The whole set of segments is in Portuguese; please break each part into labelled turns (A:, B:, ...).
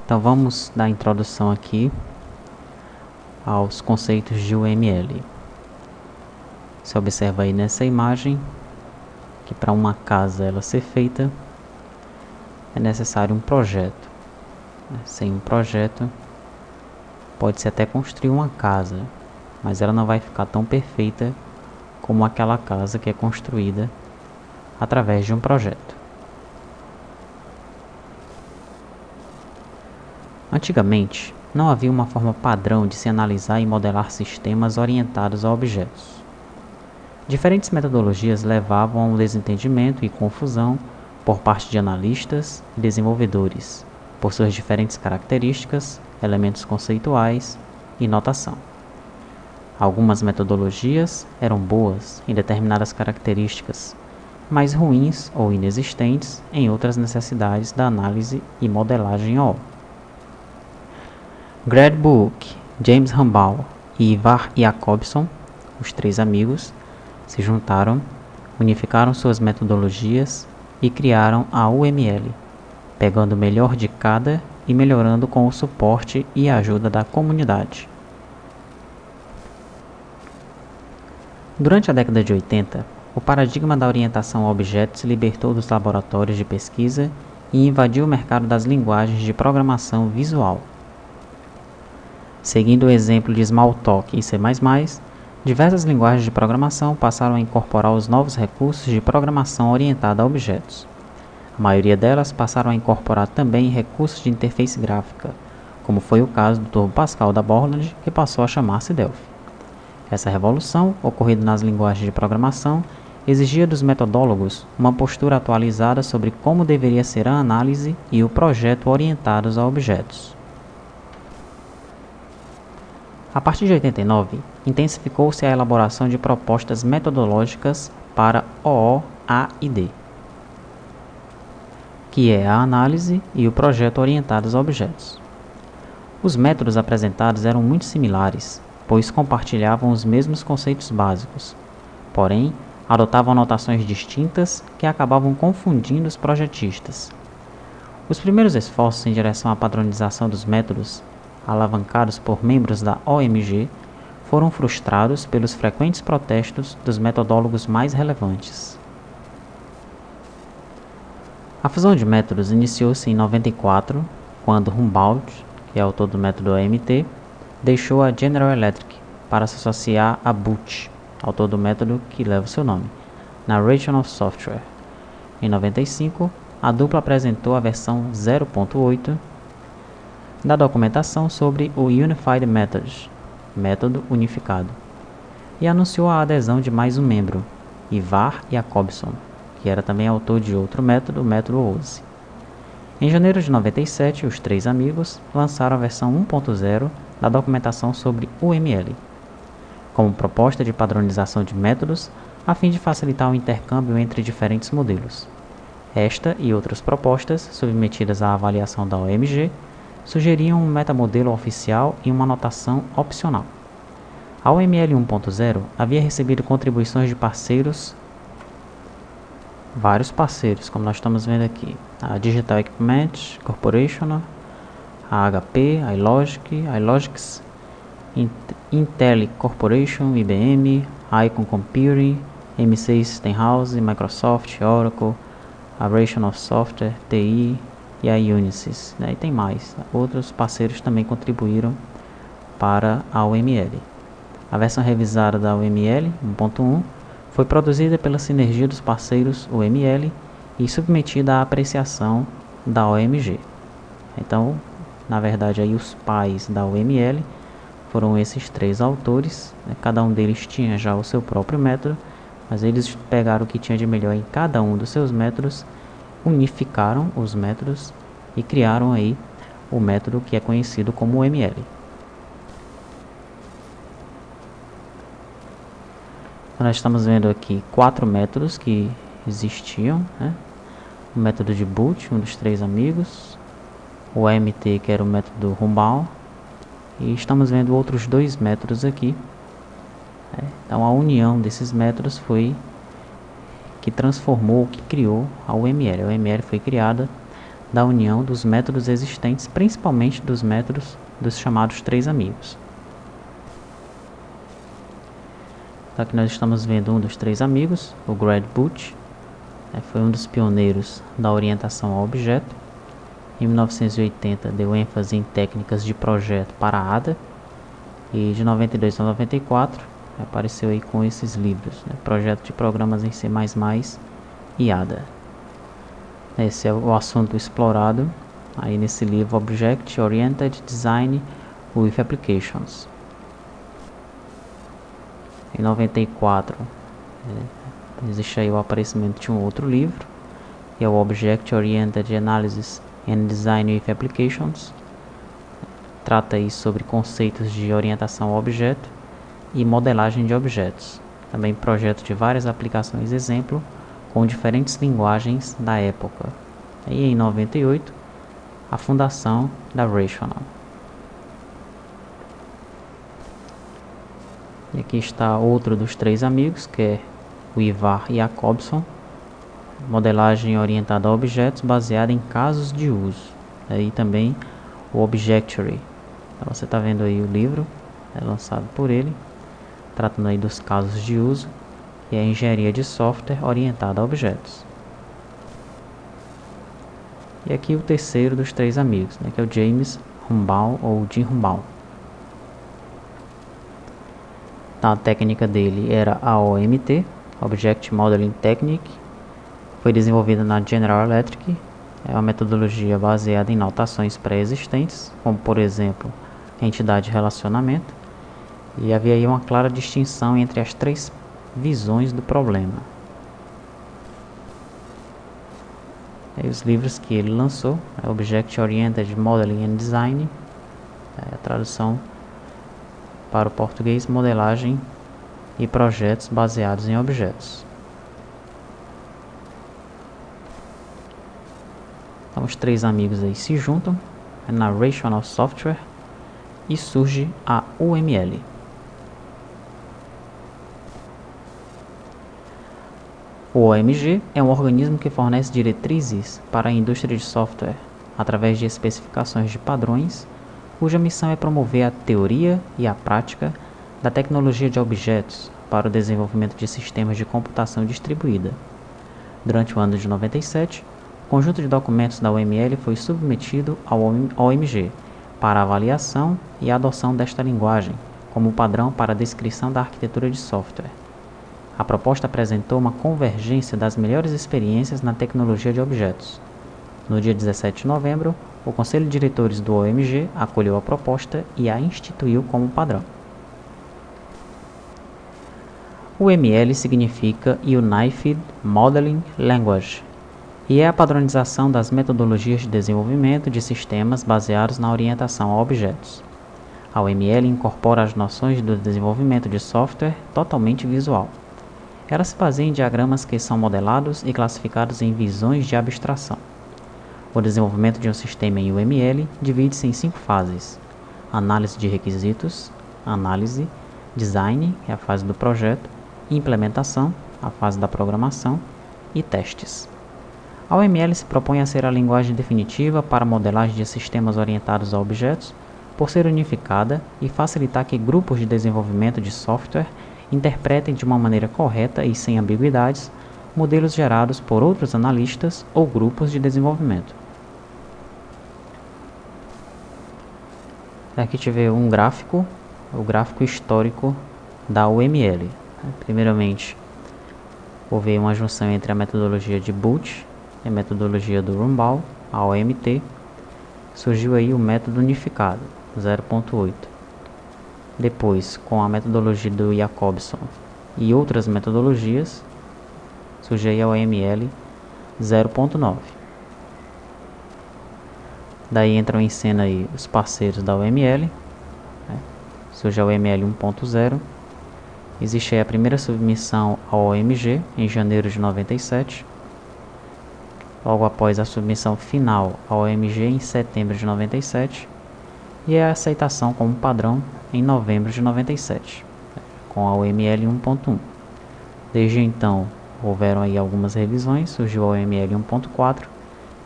A: Então vamos dar introdução aqui aos conceitos de UML. Você observa aí nessa imagem que para uma casa ela ser feita é necessário um projeto. Sem um projeto pode-se até construir uma casa, mas ela não vai ficar tão perfeita como aquela casa que é construída através de um projeto. Antigamente, não havia uma forma padrão de se analisar e modelar sistemas orientados a objetos. Diferentes metodologias levavam a um desentendimento e confusão por parte de analistas e desenvolvedores, por suas diferentes características, elementos conceituais e notação. Algumas metodologias eram boas em determinadas características, mas ruins ou inexistentes em outras necessidades da análise e modelagem OO. Greg Book, James Humbaugh e Ivar Jacobson, os três amigos, se juntaram, unificaram suas metodologias e criaram a UML, pegando o melhor de cada e melhorando com o suporte e a ajuda da comunidade. Durante a década de 80, o paradigma da orientação a objetos se libertou dos laboratórios de pesquisa e invadiu o mercado das linguagens de programação visual. Seguindo o exemplo de Smalltalk e C++, diversas linguagens de programação passaram a incorporar os novos recursos de programação orientada a objetos. A maioria delas passaram a incorporar também recursos de interface gráfica, como foi o caso do Turbo Pascal da Borland, que passou a chamar-se Delphi. Essa revolução, ocorrida nas linguagens de programação, exigia dos metodólogos uma postura atualizada sobre como deveria ser a análise e o projeto orientados a objetos. A partir de 89, intensificou-se a elaboração de propostas metodológicas para OO, A e D, que é a análise e o projeto orientados a objetos. Os métodos apresentados eram muito similares, pois compartilhavam os mesmos conceitos básicos, porém, adotavam notações distintas que acabavam confundindo os projetistas. Os primeiros esforços em direção à padronização dos métodos, alavancados por membros da OMG, foram frustrados pelos frequentes protestos dos metodólogos mais relevantes. A fusão de métodos iniciou-se em 94, quando Humboldt, que é autor do método OMT, deixou a General Electric para se associar a Booch, autor do método que leva o seu nome, Narration of Software. Em 95, a dupla apresentou a versão 0.8 da documentação sobre o Unified Method, método unificado, e anunciou a adesão de mais um membro, Ivar Jacobson, que era também autor de outro método, o método OSE. Em janeiro de 97, os três amigos lançaram a versão 1.0 da documentação sobre UML, como proposta de padronização de métodos, a fim de facilitar o intercâmbio entre diferentes modelos. Esta e outras propostas, submetidas à avaliação da OMG, sugeriam um metamodelo oficial e uma notação opcional. A UML 1.0 havia recebido contribuições de parceiros, vários parceiros, como nós estamos vendo aqui, a Digital Equipment Corporation, a HP, a iLogix, Intel Corporation, IBM, Icon Computing, MC System House, Microsoft, Oracle, a Rational Software, TI e a Unisys, e tem mais. Outros parceiros também contribuíram para a UML. A versão revisada da UML 1.1 foi produzida pela sinergia dos parceiros UML e submetida à apreciação da OMG. Então, na verdade, aí os pais da UML foram esses três autores, cada um deles tinha já o seu próprio método, mas eles pegaram o que tinha de melhor em cada um dos seus métodos, unificaram os métodos e criaram aí o método que é conhecido como UML. Então, nós estamos vendo aqui 4 métodos que existiam, O método de Booch, um dos três amigos, o AMT, que era o método Humbaugh, e estamos vendo outros 2 métodos aqui. Então a união desses métodos foi que transformou, que criou a UML. A UML foi criada da união dos métodos existentes, principalmente dos métodos dos chamados três amigos. Então aqui nós estamos vendo um dos três amigos, o Greg Booch, foi um dos pioneiros da orientação ao objeto. Em 1980 deu ênfase em técnicas de projeto para ADA, e de 92 a 94 apareceu aí com esses livros, Projeto de Programas em C++ e ADA. Esse é o assunto explorado aí nesse livro, Object Oriented Design with Applications. Em 94 existe aí o aparecimento de um outro livro, que é o Object Oriented Analysis and Design with Applications. Trata aí sobre conceitos de orientação ao objeto e modelagem de objetos. Também projeto de várias aplicações exemplo com diferentes linguagens da época. E em 98, a fundação da Rational. E aqui está outro dos três amigos, que é o Ivar Jacobson. Modelagem orientada a objetos baseada em casos de uso. Aí também o Objectory. Então, você está vendo aí o livro, é lançado por ele, tratando aí dos casos de uso e a engenharia de software orientada a objetos. E aqui o terceiro dos três amigos, que é o James Humbaum ou Jim Humbaum. Então, a técnica dele era a OMT, Object Modeling Technique. Foi desenvolvida na General Electric. É uma metodologia baseada em notações pré-existentes, como por exemplo, entidade de relacionamento. E havia aí uma clara distinção entre as três visões do problema. E os livros que ele lançou, Object Oriented Modeling and Design, a tradução para o português, modelagem e projetos baseados em objetos. Então os três amigos aí se juntam na Rational Software e surge a UML. O OMG é um organismo que fornece diretrizes para a indústria de software através de especificações de padrões, cuja missão é promover a teoria e a prática da tecnologia de objetos para o desenvolvimento de sistemas de computação distribuída. Durante o ano de 97, o conjunto de documentos da UML foi submetido ao OMG para avaliação e adoção desta linguagem como padrão para a descrição da arquitetura de software. A proposta apresentou uma convergência das melhores experiências na tecnologia de objetos. No dia 17 de novembro, o Conselho de Diretores do OMG acolheu a proposta e a instituiu como padrão. UML significa Unified Modeling Language e é a padronização das metodologias de desenvolvimento de sistemas baseados na orientação a objetos. A UML incorpora as noções do desenvolvimento de software totalmente visual. Ela se baseia em diagramas que são modelados e classificados em visões de abstração. O desenvolvimento de um sistema em UML divide-se em 5 fases: análise de requisitos, análise, design, que é a fase do projeto, implementação, a fase da programação, e testes. A UML se propõe a ser a linguagem definitiva para a modelagem de sistemas orientados a objetos, por ser unificada e facilitar que grupos de desenvolvimento de software interpretem de uma maneira correta e sem ambiguidades modelos gerados por outros analistas ou grupos de desenvolvimento. Aqui tive um gráfico, o gráfico histórico da UML. Primeiramente, houve uma junção entre a metodologia de Booch e a metodologia do Rumbaugh, a OMT. Surgiu aí o método unificado, 0.8. Depois, com a metodologia do Jacobson e outras metodologias, surgiu aí a OML 0.9. Daí entram em cena aí os parceiros da OML, surge a OML 1.0. Existe aí a primeira submissão ao OMG em janeiro de 97. Logo após a submissão final ao OMG em setembro de 97. E a aceitação como padrão em novembro de 97, com a OML 1.1. Desde então, houveram aí algumas revisões, surgiu a OML 1.4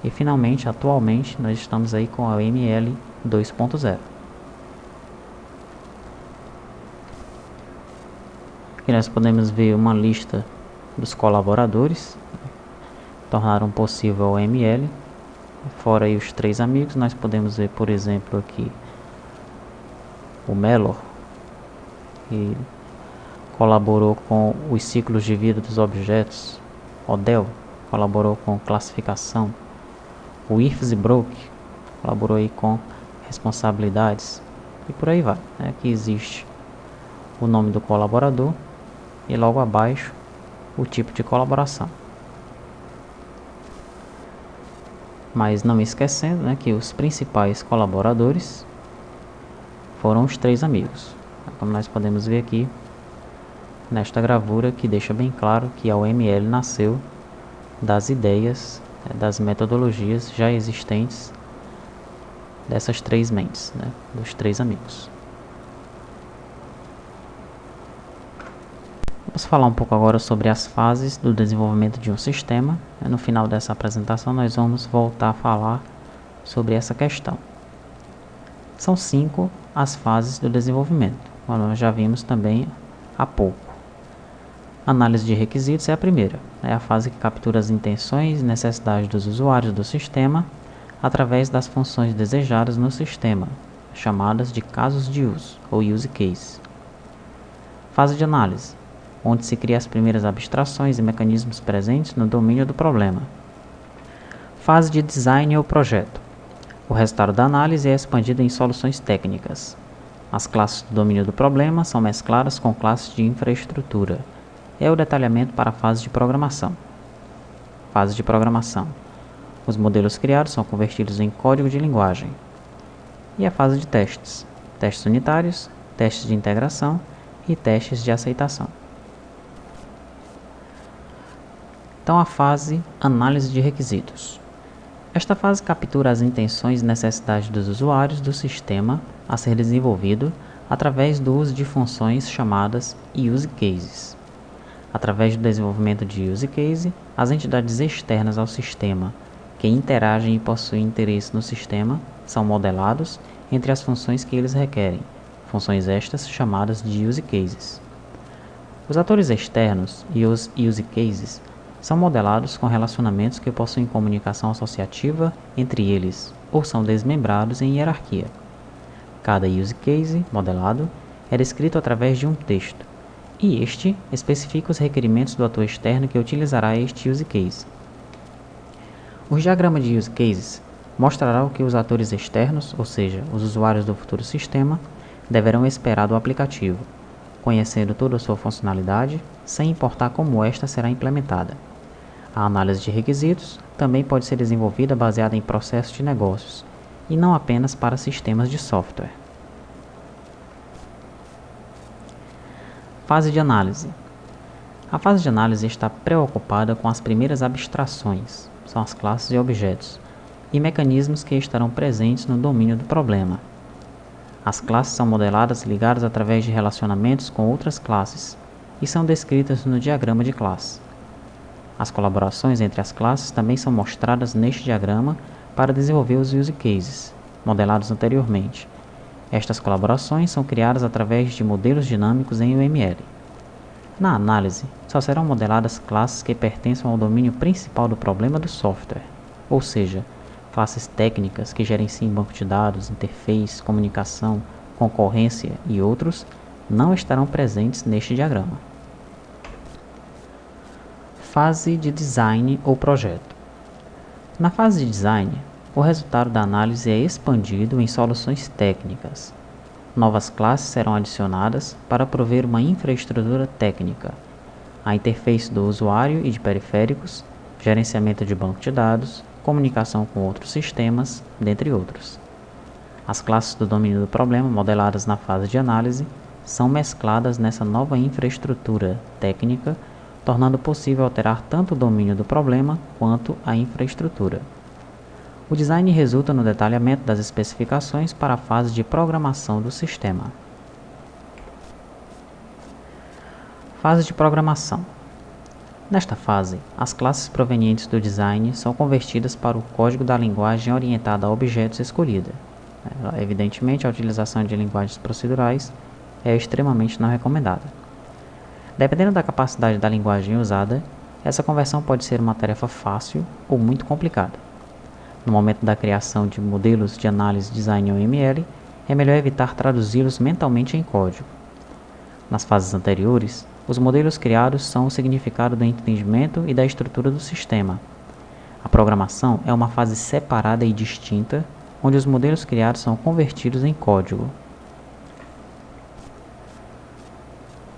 A: E finalmente, atualmente, nós estamos aí com a OML 2.0. Aqui nós podemos ver uma lista dos colaboradores que tornaram possível a OML. Fora aí os 3 amigos, nós podemos ver, por exemplo, aqui o Mellor, que colaborou com os ciclos de vida dos objetos. Odell colaborou com classificação. O Irvsbrook colaborou aí com responsabilidades. E por aí vai. Aqui existe o nome do colaborador e logo abaixo o tipo de colaboração. Mas não esquecendo, que os principais colaboradores foram os 3 amigos. Como nós podemos ver aqui nesta gravura, que deixa bem claro que a OML nasceu das ideias, das metodologias já existentes dessas 3 mentes, dos 3 amigos. Vamos falar um pouco agora sobre as fases do desenvolvimento de um sistema. No final dessa apresentação nós vamos voltar a falar sobre essa questão. São 5 as fases do desenvolvimento, como nós já vimos também há pouco. Análise de requisitos é a primeira, é a fase que captura as intenções e necessidades dos usuários do sistema através das funções desejadas no sistema, chamadas de casos de uso, ou use case. Fase de análise, onde se cria as primeiras abstrações e mecanismos presentes no domínio do problema. Fase de design ou projeto. O resultado da análise é expandido em soluções técnicas. As classes do domínio do problema são mescladas com classes de infraestrutura. É o detalhamento para a fase de programação. Fase de programação. Os modelos criados são convertidos em código de linguagem. E a fase de testes. Testes unitários, testes de integração e testes de aceitação. Então, a fase análise de requisitos. Esta fase captura as intenções e necessidades dos usuários do sistema a ser desenvolvido através do uso de funções chamadas use cases. Através do desenvolvimento de use case, as entidades externas ao sistema que interagem e possuem interesse no sistema são modelados entre as funções que eles requerem, funções estas chamadas de use cases. Os atores externos e os use cases são modelados com relacionamentos que possuem comunicação associativa entre eles ou são desmembrados em hierarquia. Cada use case modelado é descrito através de um texto, e este especifica os requerimentos do ator externo que utilizará este use case. O diagrama de use cases mostrará o que os atores externos, ou seja, os usuários do futuro sistema, deverão esperar do aplicativo, conhecendo toda a sua funcionalidade, sem importar como esta será implementada. A análise de requisitos também pode ser desenvolvida baseada em processos de negócios, e não apenas para sistemas de software. Fase de análise. A fase de análise está preocupada com as primeiras abstrações, são as classes e objetos, e mecanismos que estarão presentes no domínio do problema. As classes são modeladas e ligadas através de relacionamentos com outras classes, e são descritas no diagrama de classe. As colaborações entre as classes também são mostradas neste diagrama para desenvolver os use cases, modelados anteriormente. Estas colaborações são criadas através de modelos dinâmicos em UML. Na análise, só serão modeladas classes que pertençam ao domínio principal do problema do software, ou seja, classes técnicas que gerenciem banco de dados, interface, comunicação, concorrência e outros, não estarão presentes neste diagrama. Fase de design ou projeto. Na fase de design, o resultado da análise é expandido em soluções técnicas. Novas classes serão adicionadas para prover uma infraestrutura técnica, a interface do usuário e de periféricos, gerenciamento de banco de dados, comunicação com outros sistemas, dentre outros. As classes do domínio do problema modeladas na fase de análise são mescladas nessa nova infraestrutura técnica, tornando possível alterar tanto o domínio do problema quanto a infraestrutura. O design resulta no detalhamento das especificações para a fase de programação do sistema. Fase de programação. Nesta fase, as classes provenientes do design são convertidas para o código da linguagem orientada a objetos escolhida. Evidentemente, a utilização de linguagens procedurais é extremamente não recomendada. Dependendo da capacidade da linguagem usada, essa conversão pode ser uma tarefa fácil ou muito complicada. No momento da criação de modelos de análise design UML, é melhor evitar traduzi-los mentalmente em código. Nas fases anteriores, os modelos criados são o significado do entendimento e da estrutura do sistema. A programação é uma fase separada e distinta, onde os modelos criados são convertidos em código.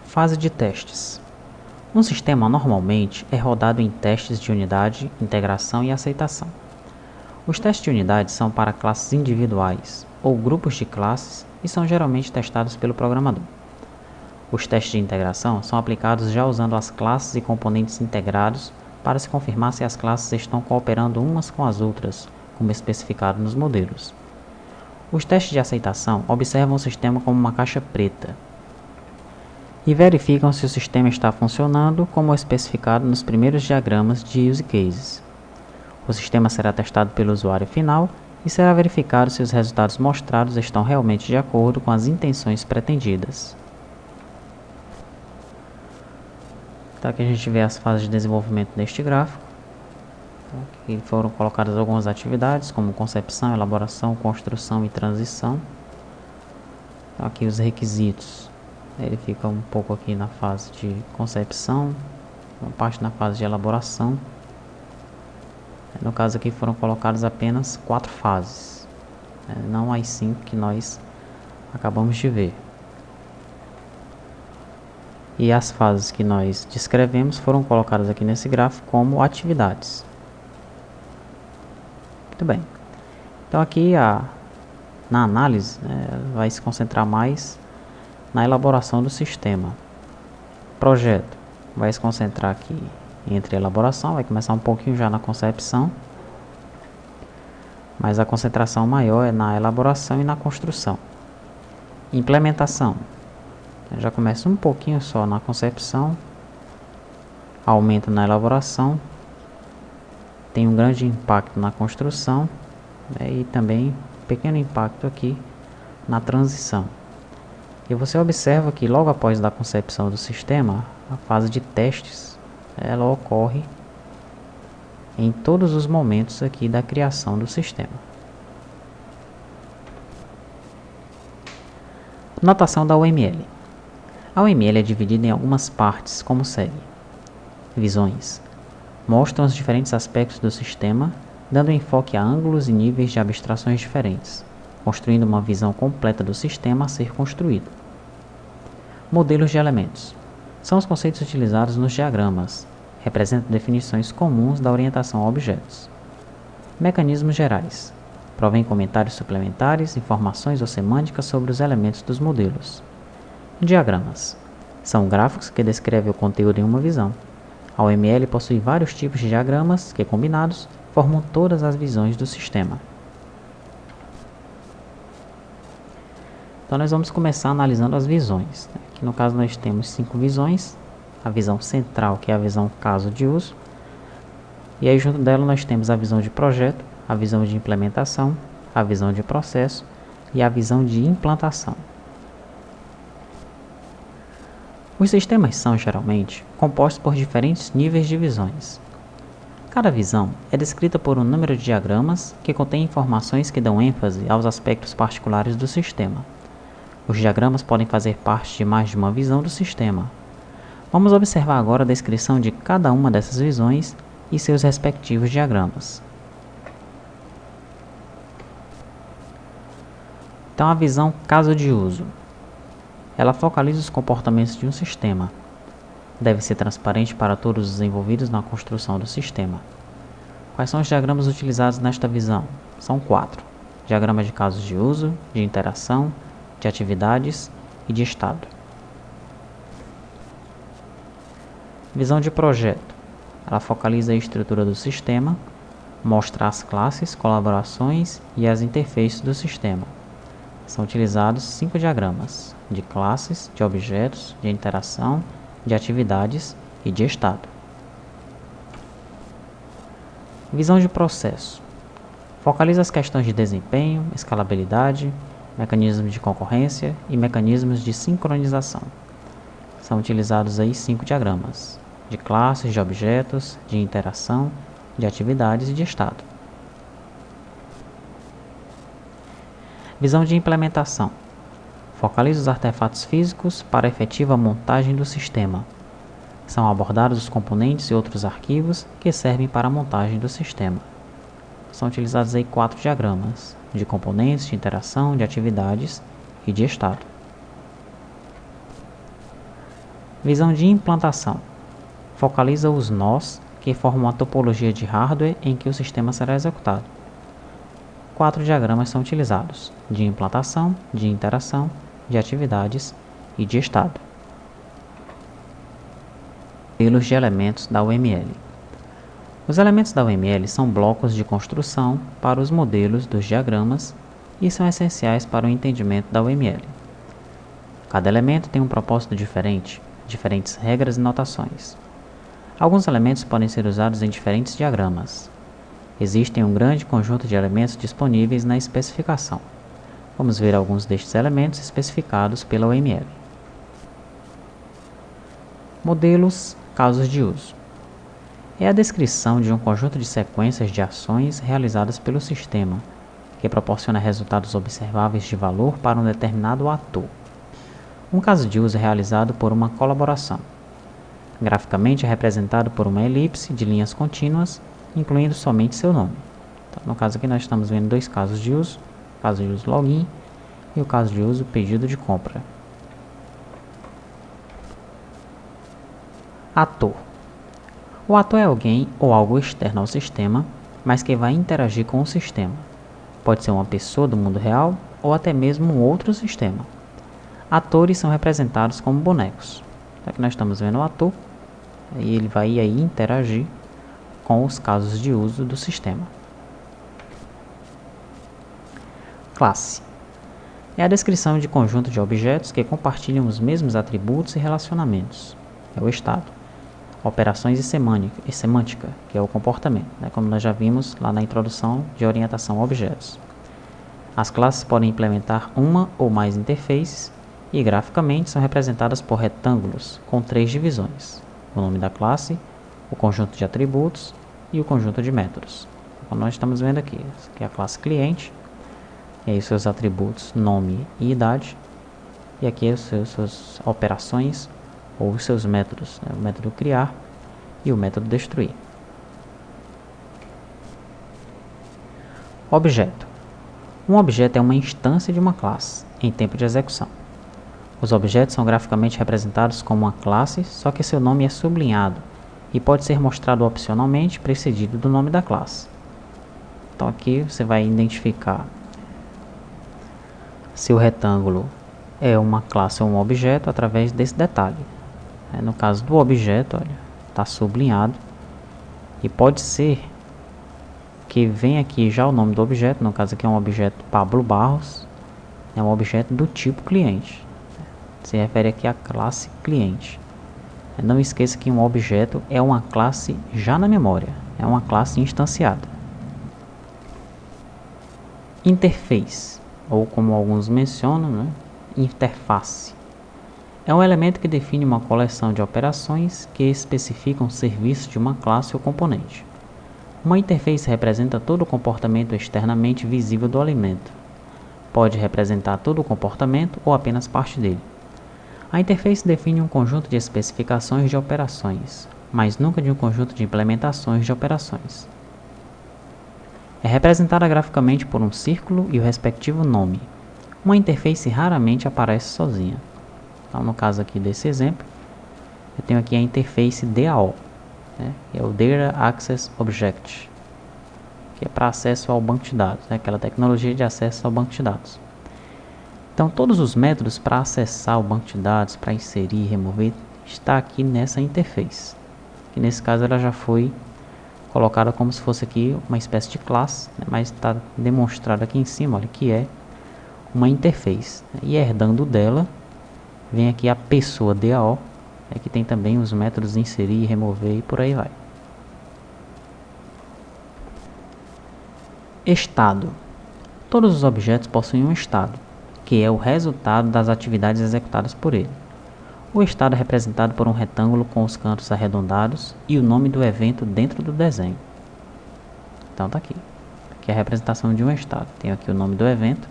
A: Fase de testes. Um sistema normalmente é rodado em testes de unidade, integração e aceitação. Os testes de unidade são para classes individuais ou grupos de classes e são geralmente testados pelo programador. Os testes de integração são aplicados já usando as classes e componentes integrados para se confirmar se as classes estão cooperando umas com as outras, como especificado nos modelos. Os testes de aceitação observam o sistema como uma caixa preta e verificam se o sistema está funcionando como especificado nos primeiros diagramas de use cases. O sistema será testado pelo usuário final e será verificado se os resultados mostrados estão realmente de acordo com as intenções pretendidas. Então aqui a gente vê as fases de desenvolvimento neste gráfico. Aqui foram colocadas algumas atividades como concepção, elaboração, construção e transição. Então, aqui os requisitos. Ele fica um pouco aqui na fase de concepção, uma parte na fase de elaboração. No caso aqui foram colocadas apenas 4 fases, não as 5 que nós acabamos de ver. E as fases que nós descrevemos foram colocadas aqui nesse gráfico como atividades. Muito bem. Então aqui na análise, vai se concentrar mais na elaboração do sistema. Projeto vai se concentrar aqui entre a elaboração, vai começar um pouquinho já na concepção, mas a concentração maior é na elaboração e na construção. Implementação já começa um pouquinho só na concepção, aumenta na elaboração, tem um grande impacto na construção, e também um pequeno impacto aqui na transição. E você observa que logo após a concepção do sistema, a fase de testes, ela ocorre em todos os momentos aqui da criação do sistema. Notação da UML. A UML é dividida em algumas partes, como segue. Visões. Mostram os diferentes aspectos do sistema, dando enfoque a ângulos e níveis de abstrações diferentes, construindo uma visão completa do sistema a ser construído. Modelos de elementos. São os conceitos utilizados nos diagramas. Representam definições comuns da orientação a objetos. Mecanismos gerais. Provém comentários suplementares, informações ou semânticas sobre os elementos dos modelos. Diagramas. São gráficos que descrevem o conteúdo em uma visão. A UML possui vários tipos de diagramas que, combinados, formam todas as visões do sistema. Então nós vamos começar analisando as visões. Aqui no caso nós temos 5 visões. A visão central, que é a visão caso de uso. E aí junto dela nós temos a visão de projeto, a visão de implementação, a visão de processo e a visão de implantação. Os sistemas são, geralmente, compostos por diferentes níveis de visões. Cada visão é descrita por um número de diagramas que contém informações que dão ênfase aos aspectos particulares do sistema. Os diagramas podem fazer parte de mais de uma visão do sistema. Vamos observar agora a descrição de cada uma dessas visões e seus respectivos diagramas. Então, a visão caso de uso. Ela focaliza os comportamentos de um sistema. Deve ser transparente para todos os envolvidos na construção do sistema. Quais são os diagramas utilizados nesta visão? São 4. Diagrama de casos de uso, de interação, de atividades e de estado. Visão de projeto. Ela focaliza a estrutura do sistema, mostra as classes, colaborações e as interfaces do sistema. São utilizados 5 diagramas de classes, de objetos, de interação, de atividades e de estado. Visão de processo. Focaliza as questões de desempenho, escalabilidade, mecanismos de concorrência e mecanismos de sincronização. São utilizados aí 5 diagramas de classes, de objetos, de interação, de atividades e de estado. Visão de implementação. Focaliza os artefatos físicos para a efetiva montagem do sistema. São abordados os componentes e outros arquivos que servem para a montagem do sistema. São utilizados aí 4 diagramas de componentes, de interação, de atividades e de estado. Visão de implantação. Focaliza os nós que formam a topologia de hardware em que o sistema será executado. 4 diagramas são utilizados: de implantação, de interação, de atividades e de estado. Modelos de elementos da UML. Os elementos da UML são blocos de construção para os modelos dos diagramas e são essenciais para o entendimento da UML. Cada elemento tem um propósito diferente, diferentes regras e notações. Alguns elementos podem ser usados em diferentes diagramas. Existem um grande conjunto de elementos disponíveis na especificação. Vamos ver alguns destes elementos especificados pela UML. Modelos, casos de uso. É a descrição de um conjunto de sequências de ações realizadas pelo sistema, que proporciona resultados observáveis de valor para um determinado ator. Um caso de uso é realizado por uma colaboração. Graficamente é representado por uma elipse de linhas contínuas, incluindo somente seu nome. Então, no caso aqui nós estamos vendo 2 casos de uso, o caso de uso login e o caso de uso pedido de compra. Ator. O ator é alguém ou algo externo ao sistema, mas que vai interagir com o sistema. Pode ser uma pessoa do mundo real ou até mesmo um outro sistema. Atores são representados como bonecos. Aqui nós estamos vendo o ator e ele vai aí interagir com os casos de uso do sistema. Classe. É a descrição de conjunto de objetos que compartilham os mesmos atributos e relacionamentos. É o estado. Operações e semântica, que é o comportamento, como nós já vimos lá na introdução de orientação a objetos. As classes podem implementar uma ou mais interfaces e graficamente são representadas por retângulos com 3 divisões: o nome da classe, o conjunto de atributos e o conjunto de métodos. Como nós estamos vendo aqui, essa aqui é a classe cliente, e aí seus atributos, nome e idade, e aqui as suas operações ou os seus métodos, o método criar e o método destruir. Objeto. Um objeto é uma instância de uma classe em tempo de execução. Os objetos são graficamente representados como uma classe, só que seu nome é sublinhado e pode ser mostrado opcionalmente precedido do nome da classe. Então aqui você vai identificar se o retângulo é uma classe ou um objeto através desse detalhe. No caso do objeto, olha, está sublinhado e pode ser que venha aqui já o nome do objeto. No caso aqui é um objeto Pablo Barros, é um objeto do tipo cliente. Se refere aqui à classe cliente. Não esqueça que um objeto é uma classe já na memória, é uma classe instanciada. Interface, ou como alguns mencionam, interface. É um elemento que define uma coleção de operações que especificam o serviço de uma classe ou componente. Uma interface representa todo o comportamento externamente visível do elemento. Pode representar todo o comportamento ou apenas parte dele. A interface define um conjunto de especificações de operações, mas nunca de um conjunto de implementações de operações. É representada graficamente por um círculo e o respectivo nome. Uma interface raramente aparece sozinha. Então, no caso aqui desse exemplo, eu tenho aqui a interface DAO, que é o Data Access Object, que é para acesso ao banco de dados, aquela tecnologia de acesso ao banco de dados. Então, todos os métodos para acessar o banco de dados, para inserir e remover, está aqui nessa interface. Que nesse caso ela já foi colocada como se fosse aqui uma espécie de classe, mas está demonstrado aqui em cima, olha, que é uma interface. E herdando dela, vem aqui a pessoa DAO, que tem também os métodos inserir, remover e por aí vai. Estado. Todos os objetos possuem um estado, que é o resultado das atividades executadas por ele. O estado é representado por um retângulo com os cantos arredondados e o nome do evento dentro do desenho. Então tá aqui. Aqui é a representação de um estado. Tem aqui o nome do evento.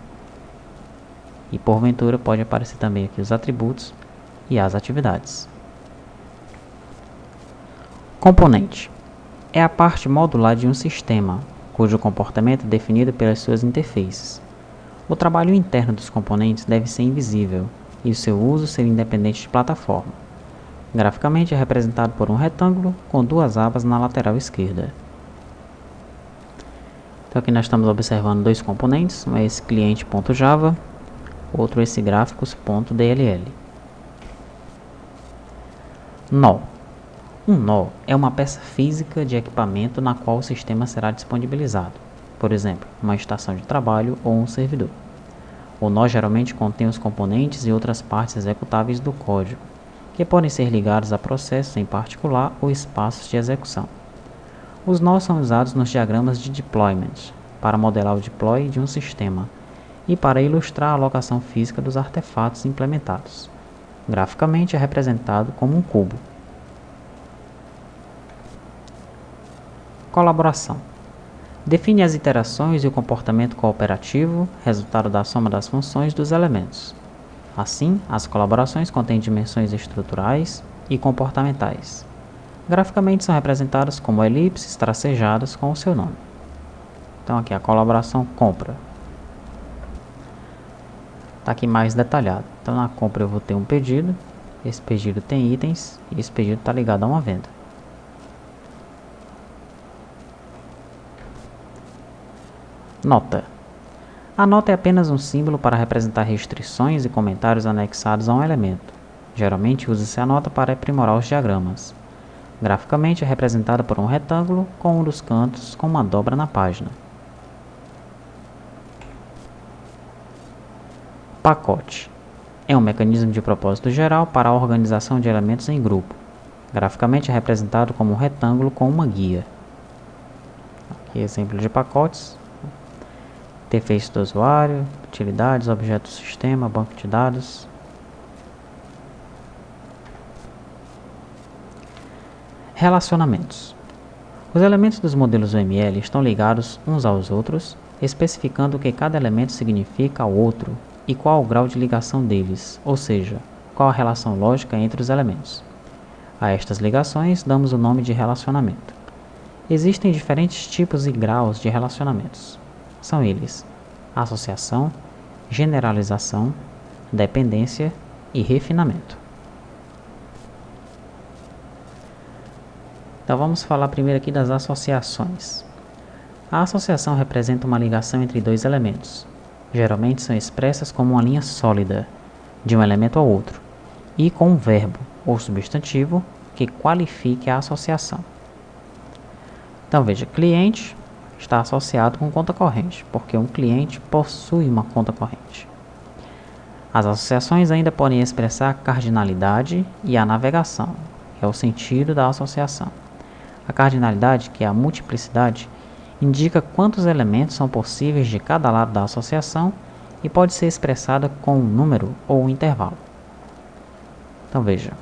A: E porventura pode aparecer também aqui os atributos e as atividades. Componente. É a parte modular de um sistema, cujo comportamento é definido pelas suas interfaces. O trabalho interno dos componentes deve ser invisível e o seu uso ser independente de plataforma. Graficamente é representado por um retângulo com duas abas na lateral esquerda. Então aqui nós estamos observando dois componentes, um é esse cliente.java, outro esse gráficos.dll. Nó. Um nó é uma peça física de equipamento na qual o sistema será disponibilizado, por exemplo, uma estação de trabalho ou um servidor. O nó geralmente contém os componentes e outras partes executáveis do código, que podem ser ligados a processos em particular ou espaços de execução. Os nós são usados nos diagramas de deployment, para modelar o deploy de um sistema, e para ilustrar a alocação física dos artefatos implementados. Graficamente é representado como um cubo. Colaboração. Define as iterações e o comportamento cooperativo, resultado da soma das funções dos elementos. Assim, as colaborações contêm dimensões estruturais e comportamentais. Graficamente são representadas como elipses tracejadas com o seu nome. Então aqui a colaboração compra. Está aqui mais detalhado. Então na compra eu vou ter um pedido, esse pedido tem itens e esse pedido está ligado a uma venda. Nota. A nota é apenas um símbolo para representar restrições e comentários anexados a um elemento. Geralmente usa-se a nota para aprimorar os diagramas. Graficamente é representada por um retângulo com um dos cantos com uma dobra na página. Pacote. É um mecanismo de propósito geral para a organização de elementos em grupo. Graficamente é representado como um retângulo com uma guia. Aqui exemplo de pacotes. Interface do usuário, utilidades, objetos do sistema, banco de dados. Relacionamentos. Os elementos dos modelos UML estão ligados uns aos outros, especificando o que cada elemento significa ao outro e qual o grau de ligação deles, ou seja, qual a relação lógica entre os elementos. A estas ligações damos o nome de relacionamento. Existem diferentes tipos e graus de relacionamentos. São eles: associação, generalização, dependência e refinamento. Então vamos falar primeiro aqui das associações. A associação representa uma ligação entre dois elementos. Geralmente são expressas como uma linha sólida, de um elemento ao outro, e com um verbo ou substantivo que qualifique a associação. Então veja, cliente está associado com conta corrente, porque um cliente possui uma conta corrente. As associações ainda podem expressar a cardinalidade e a navegação, que é o sentido da associação. A cardinalidade, que é a multiplicidade, indica quantos elementos são possíveis de cada lado da associação e pode ser expressada com um número ou um intervalo. Então veja,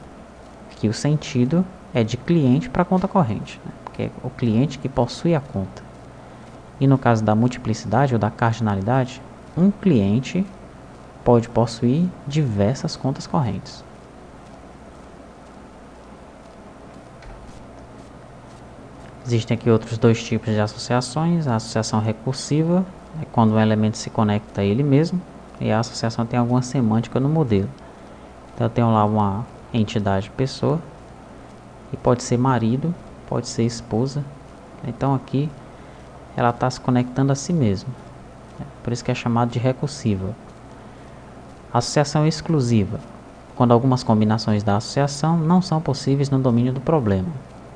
A: aqui o sentido é de cliente para conta corrente, né? Porque é o cliente que possui a conta. E no caso da multiplicidade ou da cardinalidade, um cliente pode possuir diversas contas correntes. Existem aqui outros dois tipos de associações. A associação recursiva é quando um elemento se conecta a ele mesmo, e a associação tem alguma semântica no modelo. Então eu tenho lá uma entidade pessoa, e pode ser marido, pode ser esposa. Então aqui ela está se conectando a si mesma. Por isso que é chamado de recursiva. Associação exclusiva, quando algumas combinações da associação não são possíveis no domínio do problema.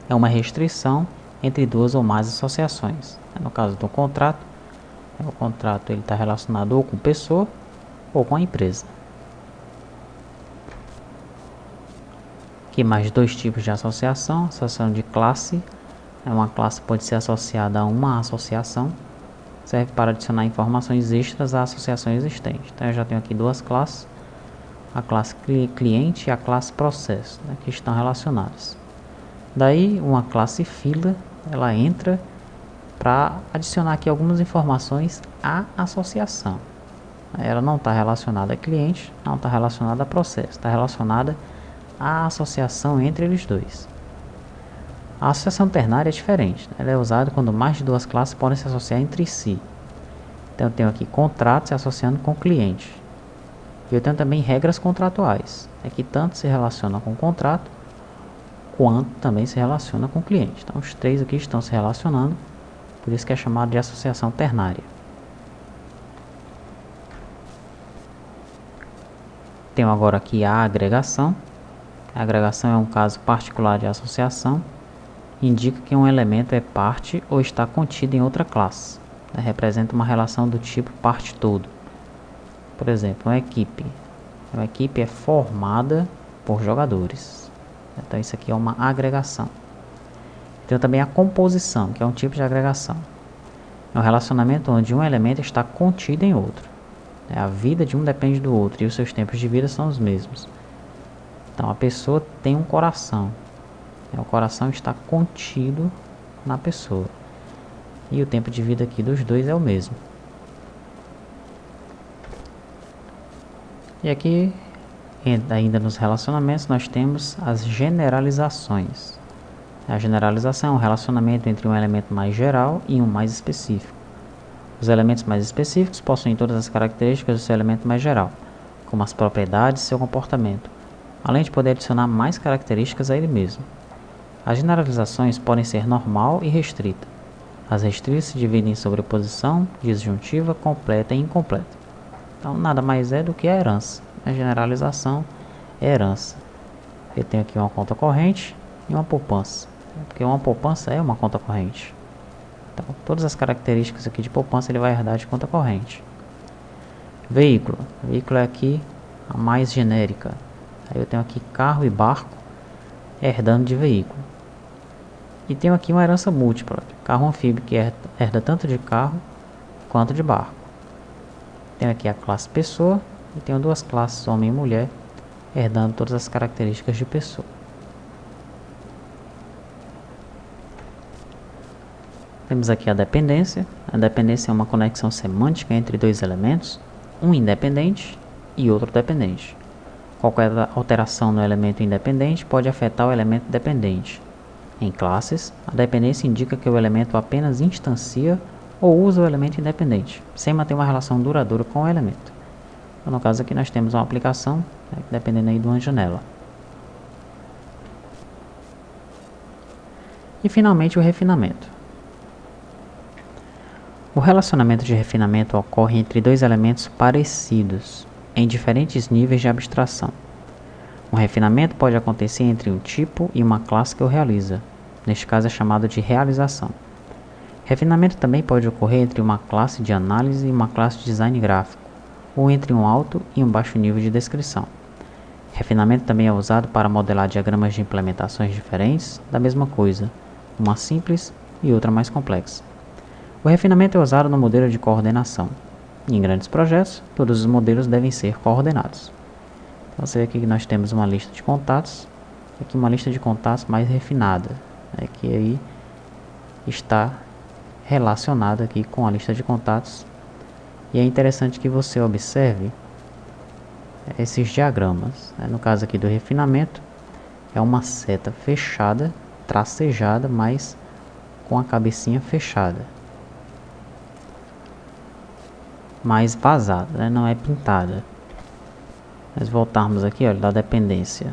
A: É uma restrição entre duas ou mais associações. No caso do contrato, o contrato está relacionado ou com pessoa ou com a empresa. Aqui mais dois tipos de associação. Associação de classe. Uma classe pode ser associada a uma associação. serve para adicionar informações extras à associação existente. Então eu já tenho aqui duas classes, a classe cliente e a classe processo, né, que estão relacionadas. Daí uma classe fila, ela entra para adicionar aqui algumas informações à associação. Ela não está relacionada a cliente, não está relacionada a processo, está relacionada à associação entre eles dois. A associação ternária é diferente, ela é usada quando mais de duas classes podem se associar entre si. Então eu tenho aqui contrato se associando com cliente. E eu tenho também regras contratuais, que tanto se relaciona com o contrato, quanto também se relaciona com o cliente. Então os três aqui estão se relacionando, por isso que é chamado de associação ternária. Tenho agora aqui a agregação. A agregação é um caso particular de associação. Indica que um elemento é parte ou está contido em outra classe. Representa uma relação do tipo parte-todo. Por exemplo, uma equipe. Uma equipe é formada por jogadores. Então isso aqui é uma agregação. Tem também a composição, que é um tipo de agregação. É um relacionamento onde um elemento está contido em outro. A vida de um depende do outro e os seus tempos de vida são os mesmos. Então a pessoa tem um coração. O coração está contido na pessoa. E o tempo de vida aqui dos dois é o mesmo. E aqui, ainda nos relacionamentos, nós temos as generalizações. A generalização é um relacionamento entre um elemento mais geral e um mais específico. Os elementos mais específicos possuem todas as características do seu elemento mais geral, como as propriedades e seu comportamento, além de poder adicionar mais características a ele mesmo. As generalizações podem ser normal e restrita. As restritas se dividem em sobreposição, disjuntiva, completa e incompleta. Então nada mais é do que a herança. A generalização é herança. Eu tenho aqui uma conta corrente e uma poupança, porque uma poupança é uma conta corrente. Então todas as características aqui de poupança ele vai herdar de conta corrente. Veículo. Veículo é aqui a mais genérica. Aí eu tenho aqui carro e barco herdando de veículo. E tenho aqui uma herança múltipla, carro anfíbio que herda tanto de carro quanto de barco. Tenho aqui a classe pessoa e tenho duas classes, homem e mulher, herdando todas as características de pessoa. Temos aqui a dependência. A dependência é uma conexão semântica entre dois elementos, um independente e outro dependente. Qualquer alteração no elemento independente pode afetar o elemento dependente. Em classes, a dependência indica que o elemento apenas instancia ou usa o elemento independente, sem manter uma relação duradoura com o elemento. Então, no caso aqui nós temos uma aplicação, dependendo aí de uma janela. E finalmente o refinamento. O relacionamento de refinamento ocorre entre dois elementos parecidos, em diferentes níveis de abstração. Um refinamento pode acontecer entre um tipo e uma classe que o realiza. Neste caso é chamado de realização. Refinamento também pode ocorrer entre uma classe de análise e uma classe de design gráfico, ou entre um alto e um baixo nível de descrição. Refinamento também é usado para modelar diagramas de implementações diferentes da mesma coisa, uma simples e outra mais complexa. O refinamento é usado no modelo de coordenação. Em grandes projetos, todos os modelos devem ser coordenados. Então você vê que nós temos uma lista de contatos, aqui uma lista de contatos mais refinada, que aí está relacionada aqui com a lista de contatos. E é interessante que você observe esses diagramas. No caso aqui do refinamento, é uma seta fechada, tracejada, mas com a cabecinha fechada, mais vazada, não é pintada. Mas voltarmos aqui, olha, da dependência,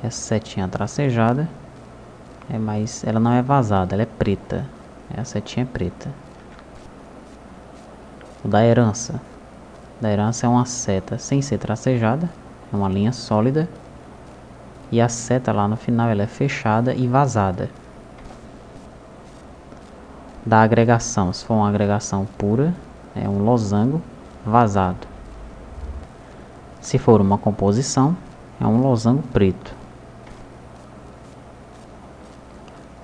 A: essa setinha tracejada, mas ela não é vazada, ela é preta. A setinha é preta. O da herança. Da herança é uma seta sem ser tracejada, é uma linha sólida. E a seta lá no final ela é fechada e vazada. Da agregação, se for uma agregação pura, é um losango vazado. Se for uma composição, é um losango preto.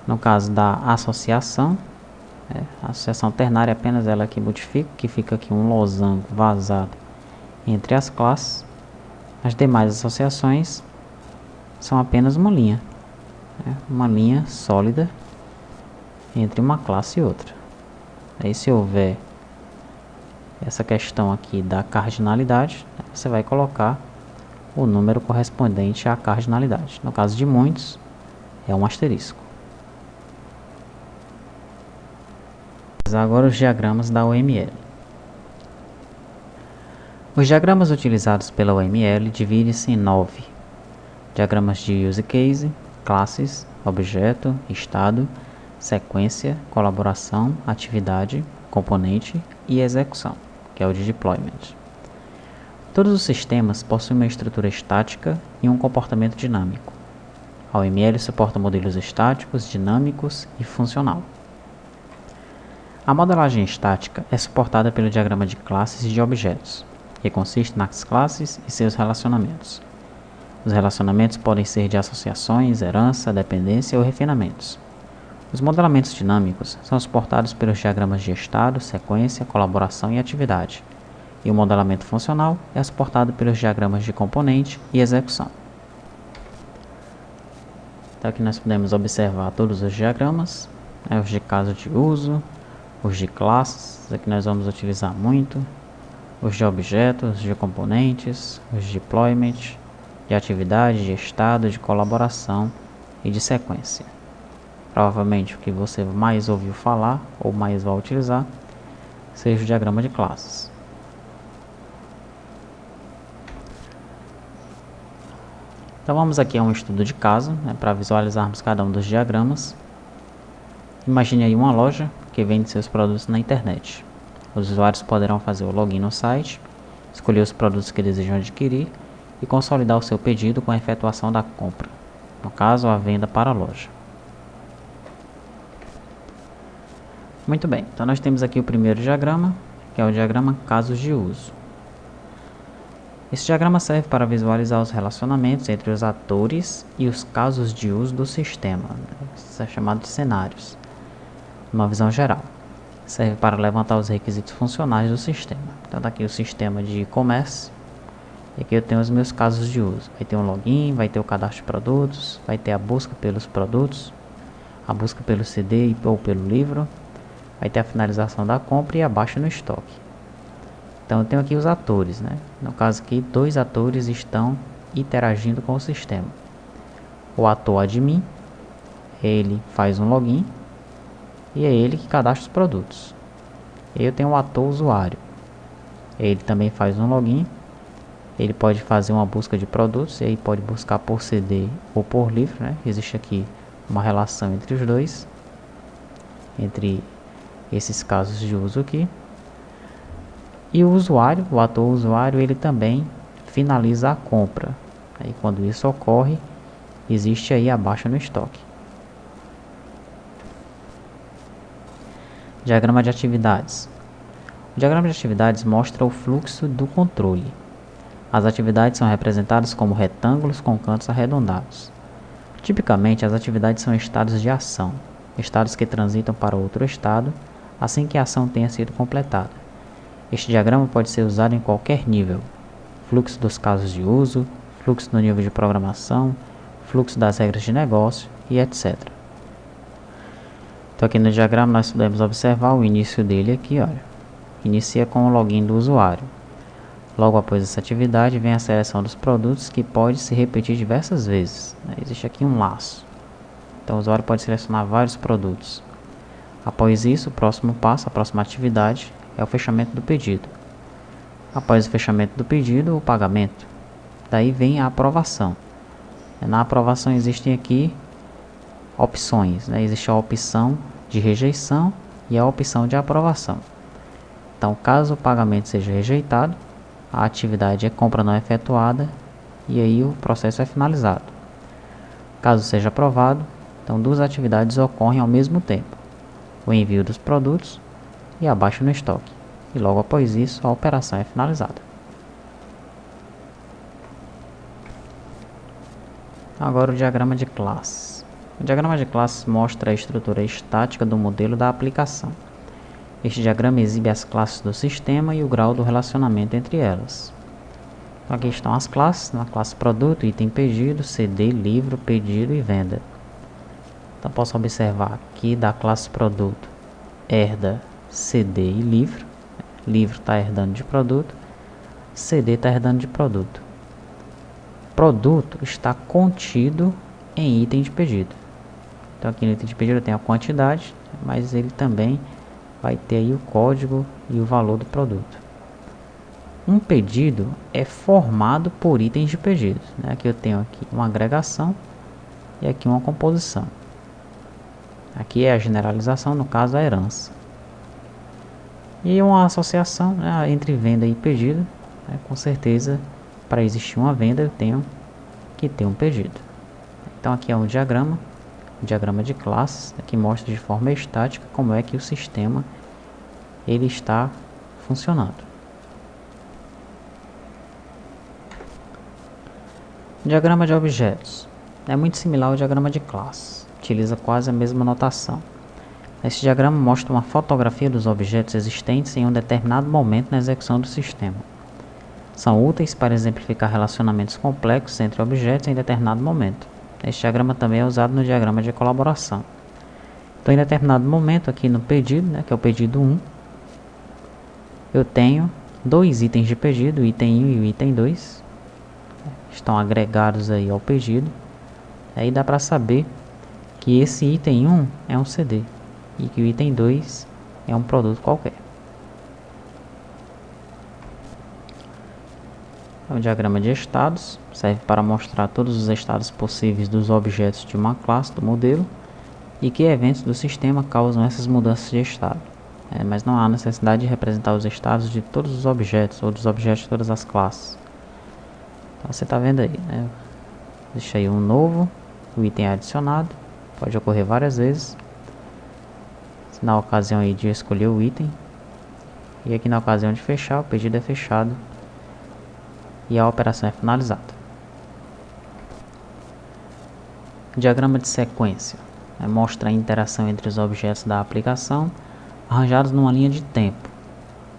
A: No caso da associação, A associação ternária é apenas ela que modifica, que fica aqui um losango vazado entre as classes. As demais associações são apenas uma linha, uma linha sólida entre uma classe e outra. Aí se houver essa questão aqui da cardinalidade, você vai colocar o número correspondente à cardinalidade. No caso de muitos, é um asterisco. Agora os diagramas da UML. Os diagramas utilizados pela UML dividem-se em 9. Diagramas de use case, classes, objeto, estado, sequência, colaboração, atividade, componente e execução, que é o de deployment. Todos os sistemas possuem uma estrutura estática e um comportamento dinâmico. A UML suporta modelos estáticos, dinâmicos e funcional. A modelagem estática é suportada pelo diagrama de classes e de objetos, que consiste nas classes e seus relacionamentos. Os relacionamentos podem ser de associações, herança, dependência ou refinamentos. Os modelamentos dinâmicos são suportados pelos diagramas de estado, sequência, colaboração e atividade, e o modelamento funcional é suportado pelos diagramas de componente e execução. Então aqui nós podemos observar todos os diagramas, os de caso de uso, os de classes, aqui nós vamos utilizar muito, os de objetos, os de componentes, os de deployment, de atividade, de estado, de colaboração e de sequência. Provavelmente o que você mais ouviu falar ou mais vai utilizar seja o diagrama de classes. Então vamos aqui a um estudo de caso, para visualizarmos cada um dos diagramas. Imagine aí uma loja que vende seus produtos na internet. Os usuários poderão fazer o login no site, escolher os produtos que desejam adquirir e consolidar o seu pedido com a efetuação da compra, no caso a venda para a loja. Muito bem, então nós temos aqui o primeiro diagrama, que é o diagrama casos de uso. Esse diagrama serve para visualizar os relacionamentos entre os atores e os casos de uso do sistema, isso é chamado de cenários, numa visão geral. Serve para levantar os requisitos funcionais do sistema. Então está aqui o sistema de e-commerce, e aqui eu tenho os meus casos de uso. Vai ter um login, vai ter o cadastro de produtos, vai ter a busca pelos produtos, a busca pelo CD ou pelo livro, vai ter a finalização da compra e a baixa no estoque. Então eu tenho aqui os atores, No caso aqui, 2 atores estão interagindo com o sistema. O ator admin, ele faz um login e é ele que cadastra os produtos. Eu tenho o ator usuário, ele também faz um login, ele pode fazer uma busca de produtos, e aí pode buscar por CD ou por livro, Existe aqui uma relação entre os dois, entre esses casos de uso aqui. E o usuário, o ator usuário, ele também finaliza a compra. Aí quando isso ocorre, existe aí a baixa no estoque. Diagrama de atividades. O diagrama de atividades mostra o fluxo do controle. As atividades são representadas como retângulos com cantos arredondados. Tipicamente, as atividades são estados de ação, estados que transitam para outro estado assim que a ação tenha sido completada. Este diagrama pode ser usado em qualquer nível: fluxo dos casos de uso, fluxo do nível de programação, fluxo das regras de negócio e etc. Então aqui no diagrama nós podemos observar o início dele aqui, olha. Inicia com o login do usuário. Logo após essa atividade vem a seleção dos produtos, que pode se repetir diversas vezes, Existe aqui um laço. Então o usuário pode selecionar vários produtos. Após isso, o próximo passo, a próxima atividade, é o fechamento do pedido. Após o fechamento do pedido, o pagamento. Daí vem a aprovação. Na aprovação existem aqui opções, Existe a opção de rejeição e a opção de aprovação. Então, caso o pagamento seja rejeitado, a atividade é compra não efetuada e aí o processo é finalizado. Caso seja aprovado, então 2 atividades ocorrem ao mesmo tempo: o envio dos produtos e a baixa no estoque. E logo após isso, a operação é finalizada. Agora o diagrama de classes. O diagrama de classes mostra a estrutura estática do modelo da aplicação. Este diagrama exibe as classes do sistema e o grau do relacionamento entre elas. Então, aqui estão as classes, na classe produto, item pedido, CD, livro, pedido e venda. Então posso observar aqui da classe produto herda CD e livro. Livro está herdando de produto, CD está herdando de produto. Produto está contido em item de pedido. Então aqui no item de pedido tem a quantidade, mas ele também vai ter aí o código e o valor do produto. Um pedido é formado por itens de pedido, né? Aqui eu tenho aqui uma agregação e aqui uma composição. Aqui é a generalização, no caso a herança. E uma associação, né, entre venda e pedido, né? Com certeza, para existir uma venda eu tenho que ter um pedido. Então aqui é um diagrama de classes, que mostra de forma estática como é que o sistema ele está funcionando. Diagrama de objetos é muito similar ao diagrama de classes, utiliza quase a mesma notação. Esse diagrama mostra uma fotografia dos objetos existentes em um determinado momento na execução do sistema. São úteis para exemplificar relacionamentos complexos entre objetos em determinado momento. Este diagrama também é usado no diagrama de colaboração. Então, em determinado momento, aqui no pedido, né, que é o pedido 1, eu tenho dois itens de pedido, o item 1 e o item 2, estão agregados aí ao pedido. Aí dá para saber que esse item 1 é um CD e que o item 2 é um produto qualquer. É um diagrama de estados, serve para mostrar todos os estados possíveis dos objetos de uma classe do modelo e que eventos do sistema causam essas mudanças de estado. Mas não há necessidade de representar os estados de todos os objetos ou dos objetos de todas as classes. Então você está vendo aí, né? Deixa aí um novo, o item é adicionado, pode ocorrer várias vezes. Na ocasião aí de escolher o item, e aqui na ocasião de fechar, o pedido é fechado e a operação é finalizada. Diagrama de sequência mostra a interação entre os objetos da aplicação arranjados numa linha de tempo.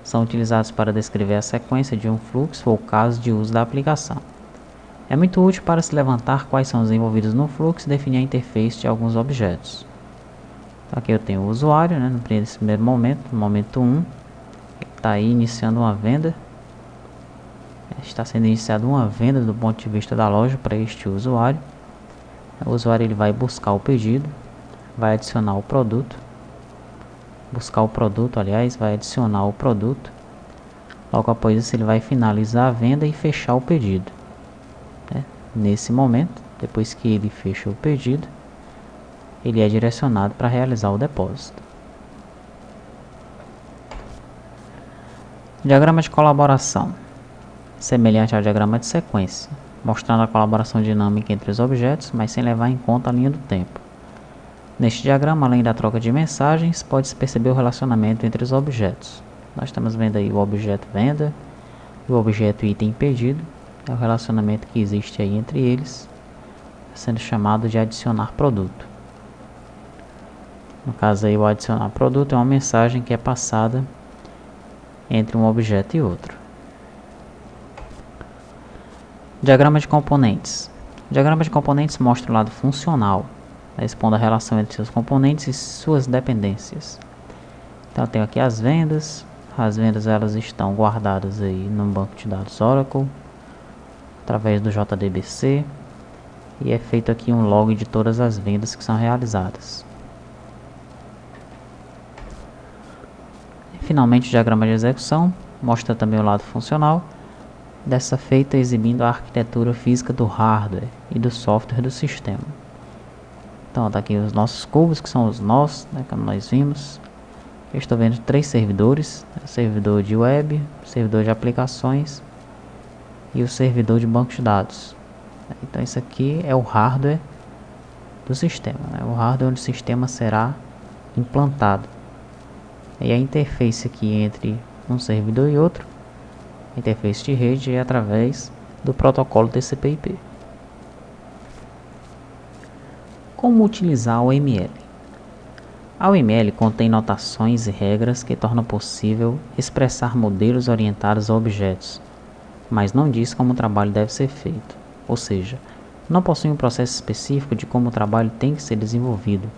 A: São utilizados para descrever a sequência de um fluxo ou caso de uso da aplicação. É muito útil para se levantar quais são os envolvidos no fluxo e definir a interface de alguns objetos. Então, aqui eu tenho o usuário, né, nesse primeiro momento, no momento 1, está aí iniciando uma venda. Está sendo iniciada uma venda do ponto de vista da loja para este usuário. O usuário ele vai buscar o pedido, vai adicionar o produto, vai adicionar o produto. Logo após isso ele vai finalizar a venda e fechar o pedido. Nesse momento, depois que ele fecha o pedido, ele é direcionado para realizar o depósito. Diagrama de colaboração, semelhante ao diagrama de sequência, mostrando a colaboração dinâmica entre os objetos, mas sem levar em conta a linha do tempo. Neste diagrama, além da troca de mensagens, pode-se perceber o relacionamento entre os objetos. Nós estamos vendo aí o objeto venda e o objeto item pedido, é o relacionamento que existe aí entre eles, sendo chamado de adicionar produto. No caso aí, o adicionar produto é uma mensagem que é passada entre um objeto e outro. Diagrama de componentes. O diagrama de componentes mostra o lado funcional, expondo a relação entre seus componentes e suas dependências. Então eu tenho aqui as vendas elas estão guardadas aí no banco de dados Oracle, através do JDBC, e é feito aqui um log de todas as vendas que são realizadas. E, finalmente, o diagrama de execução mostra também o lado funcional, dessa feita exibindo a arquitetura física do hardware e do software do sistema. Então está aqui os nossos cubos, que são os nós, né, como nós vimos. Eu estou vendo 3 servidores, servidor de web, servidor de aplicações e o servidor de banco de dados. Então isso aqui é o hardware do sistema, né? O hardware onde o sistema será implantado. E a interface aqui entre um servidor e outro, a interface de rede, é através do protocolo TCP/IP. Como utilizar a UML? A UML contém notações e regras que tornam possível expressar modelos orientados a objetos, mas não diz como o trabalho deve ser feito, ou seja, não possui um processo específico de como o trabalho tem que ser desenvolvido,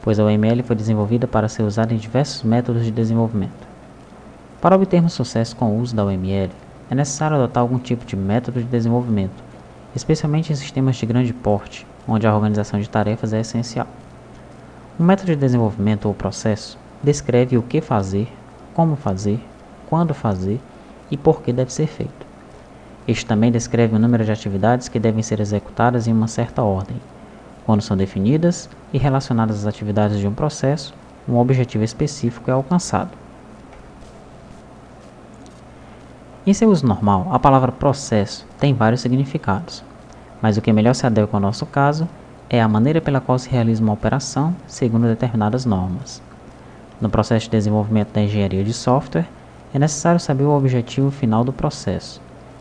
A: pois a UML foi desenvolvida para ser usada em diversos métodos de desenvolvimento. Para obtermos sucesso com o uso da UML, é necessário adotar algum tipo de método de desenvolvimento, especialmente em sistemas de grande porte, onde a organização de tarefas é essencial. Um método de desenvolvimento ou processo descreve o que fazer, como fazer, quando fazer e por que deve ser feito. Este também descreve o número de atividades que devem ser executadas em uma certa ordem, quando são definidas e relacionadas às atividades de um processo, um objetivo específico é alcançado. Em seu uso normal, a palavra processo tem vários significados, mas o que melhor se adequa ao nosso caso é a maneira pela qual se realiza uma operação segundo determinadas normas. No processo de desenvolvimento da engenharia de software, é necessário saber o objetivo final do processo,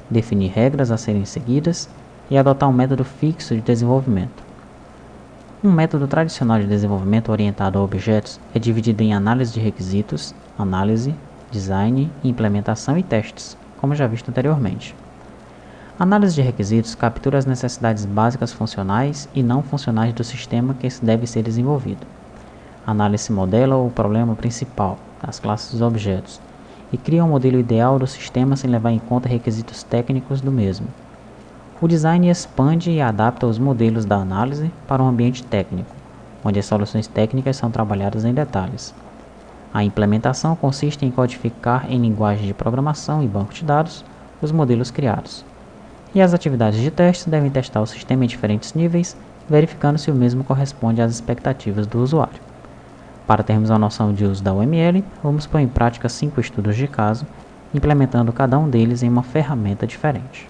A: definir regras a serem seguidas e adotar um método fixo de desenvolvimento. Um método tradicional de desenvolvimento orientado a objetos é dividido em análise de requisitos, análise, design, implementação e testes, como já visto anteriormente. A análise de requisitos captura as necessidades básicas funcionais e não funcionais do sistema que deve ser desenvolvido. A análise modela o problema principal, as classes dos objetos, e cria um modelo ideal do sistema sem levar em conta requisitos técnicos do mesmo. O design expande e adapta os modelos da análise para um ambiente técnico, onde as soluções técnicas são trabalhadas em detalhes. A implementação consiste em codificar em linguagem de programação e banco de dados os modelos criados. E as atividades de teste devem testar o sistema em diferentes níveis, verificando se o mesmo corresponde às expectativas do usuário. Para termos uma noção de uso da UML, vamos pôr em prática 5 estudos de caso, implementando cada um deles em uma ferramenta diferente.